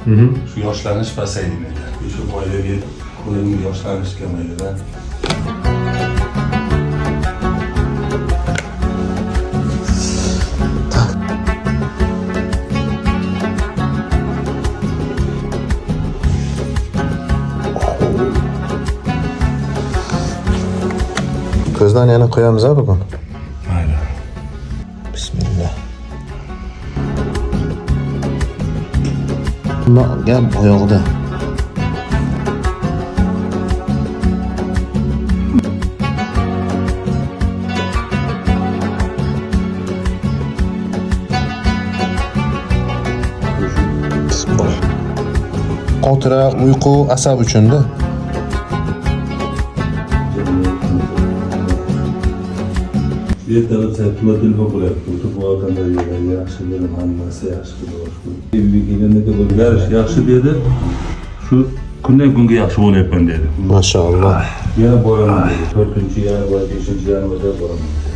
Shu yoshlanish pasaydi menda. Shu oilaga qo'lim yoshlanish kelmaydi-da. Ko'zdan yana qo'yamiz bugun. Mayli. Bismillah. Gap oyog'ida. Qotira uyqu asab uchun-da. Ertalab saytma telefon qilyapti. O'tib qolganda yaxshi dedim, hammasi yaxshi bo'lyapti. Uyga kelganda bo'lgarish yaxshi dedi. Shu kundan kunga yaxshi bo'lyapman dedi. Maşallah. Yana boraman dedi. 4-chi yana bor, 5-chi yana bor boraman dedi.